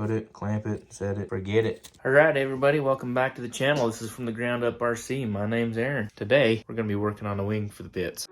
put it, clamp it, set it, forget it. All right, everybody, welcome back to the channel. This is from the Ground Up RC. My name's Aaron. Today, we're gonna be working on the wing for the bits.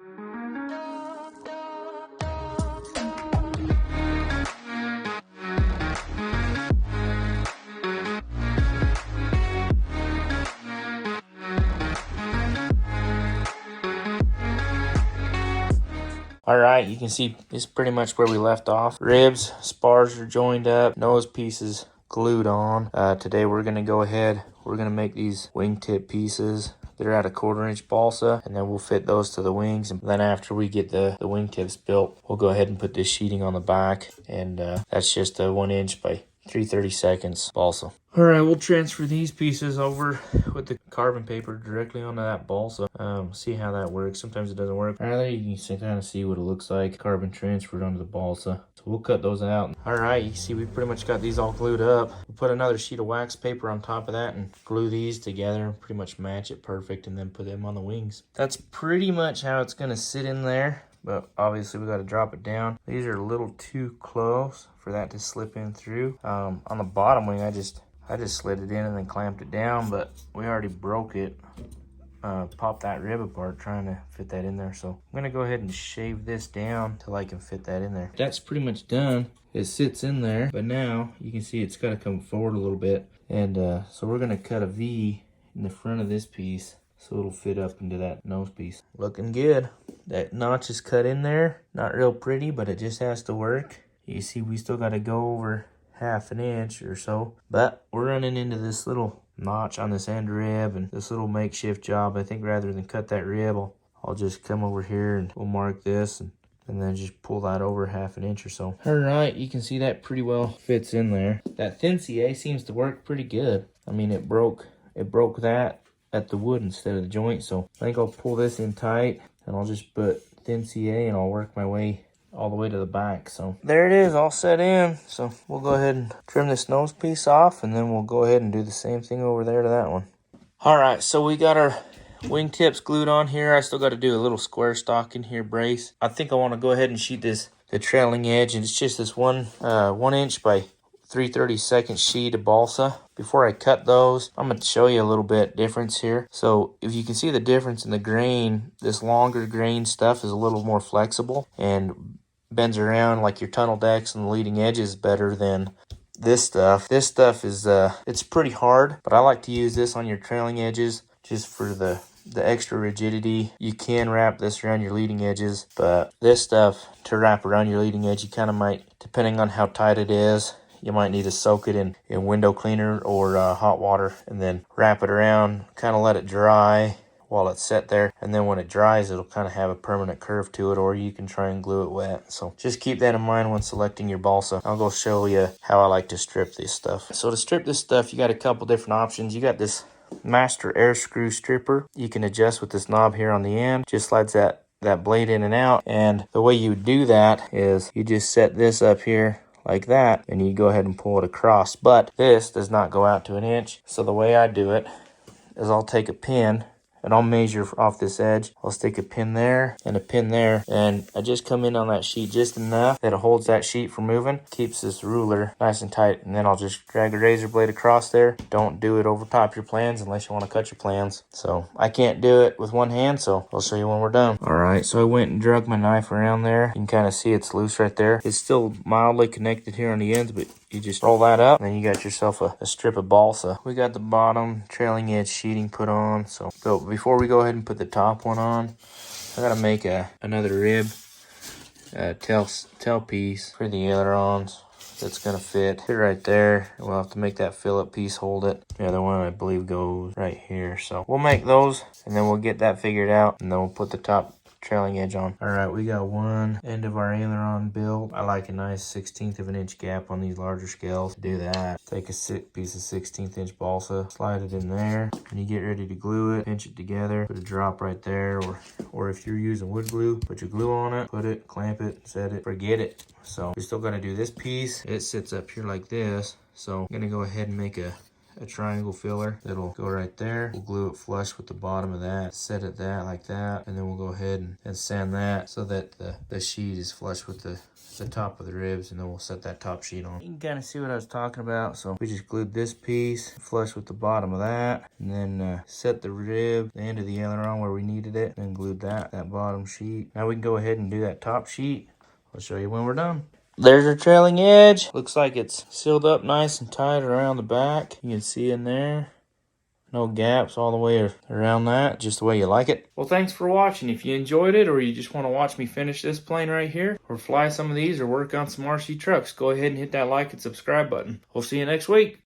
All right, you can see this is pretty much where we left off. Ribs, spars are joined up, nose pieces glued on. Today we're gonna go ahead, we're gonna make these wingtip pieces. They're at a 1/4" balsa, and then we'll fit those to the wings. And then after we get the wingtips built, we'll go ahead and put this sheeting on the back. And that's just a 1" by 3/32 balsa. All right, we'll transfer these pieces over with the carbon paper directly onto that balsa. See how that works. Sometimes it doesn't work. All right, there you can kind of see what it looks like. Carbon transferred onto the balsa. So we'll cut those out. All right, you can see we pretty much got these all glued up. We'll put another sheet of wax paper on top of that and glue these together and pretty much match it perfect, and then put them on the wings. That's pretty much how it's gonna sit in there. But obviously we got to drop it down. These are a little too close for that to slip in through. On the bottom wing, I just slid it in and then clamped it down, but we already broke it. Popped that rib apart trying to fit that in there. So I'm gonna go ahead and shave this down till I can fit that in there. That's pretty much done. It sits in there, but now you can see it's got to come forward a little bit. And so we're gonna cut a V in the front of this piece so it'll fit up into that nose piece. Looking good. That notch is cut in there. Not real pretty, but it just has to work. You see we still got to go over 1/2 inch or so, but we're running into this little notch on this end rib and this little makeshift job. I think rather than cut that rib, I'll just come over here and we'll mark this and then just pull that over 1/2 inch or so. All right, you can see that pretty well fits in there. That thin CA seems to work pretty good. I mean, it broke that at the wood instead of the joint, so I think I'll pull this in tight and I'll just put thin CA and I'll work my way all the way to the back. So there it is, all set in. So we'll go ahead and trim this nose piece off, and then we'll go ahead and do the same thing over there to that one. All right, so we got our wingtips glued on here. I still got to do a little square stock in here brace. I think I want to go ahead and sheet the trailing edge, and it's just this 1" by 3/32 sheet of balsa. Before I cut those, I'm going to show you a little bit difference here. So if you can see the difference in the grain, this longer grain stuff is a little more flexible and bends around like your tunnel decks and the leading edge is better than this stuff. This stuff is it's pretty hard, but I like to use this on your trailing edges just for the extra rigidity. You can wrap this around your leading edges, but this stuff to wrap around your leading edge, you kind of might, depending on how tight it is, you might need to soak it in window cleaner or hot water and then wrap it around, kind of let it dry while it's set there. And then when it dries, it'll kind of have a permanent curve to it, or you can try and glue it wet. So just keep that in mind when selecting your balsa. I'll go show you how I like to strip this stuff. So to strip this stuff, you got a couple different options. You got this master air screw stripper. You can adjust with this knob here on the end. Just slides that blade in and out. And the way you do that is you just set this up here like that, and you go ahead and pull it across. But this does not go out to 1 inch. So the way I do it is I'll take a pin and I'll measure off this edge. I'll stick a pin there and a pin there, and I just come in on that sheet just enough that it holds that sheet from moving, keeps this ruler nice and tight, and then I'll just drag a razor blade across there. Don't do it over top your plans unless you want to cut your plans. So I can't do it with one hand, so I'll show you when we're done. All right, so I went and drug my knife around there. You can kind of see it's loose right there. It's still mildly connected here on the ends, but you just roll that up, and then you got yourself a strip of balsa. We got the bottom trailing edge sheeting put on. So before we go ahead and put the top one on, I gotta make another rib tail piece for the ailerons that's gonna fit right there. We'll have to make that Phillip piece hold it. The other one I believe goes right here. So we'll make those, and then we'll get that figured out, and then we'll put the top trailing edge on. All right, we got one end of our aileron built. I like a nice 1/16 of an inch gap on these larger scales. To do that, take a piece of 1/16 inch balsa, slide it in there, and you get ready to glue it, pinch it together, put a drop right there, or if you're using wood glue, put your glue on it, put it, clamp it, set it, forget it. So we still got to do this piece. It sits up here like this. So I'm gonna go ahead and make a a triangle filler that'll go right there. We'll glue it flush with the bottom of that, set it that like that, and then we'll go ahead and sand that so that the sheet is flush with the top of the ribs, and then we'll set that top sheet on. You can kind of see what I was talking about. So we just glued this piece flush with the bottom of that, and then set the rib, the end of the aileron where we needed it, and glued that bottom sheet. Now we can go ahead and do that top sheet. I'll show you when we're done. There's our trailing edge. Looks like it's sealed up nice and tight around the back. You can see in there. No gaps all the way around that, just the way you like it. Well, thanks for watching. If you enjoyed it, or you just want to watch me finish this plane right here, or fly some of these, or work on some RC trucks, go ahead and hit that like and subscribe button. We'll see you next week.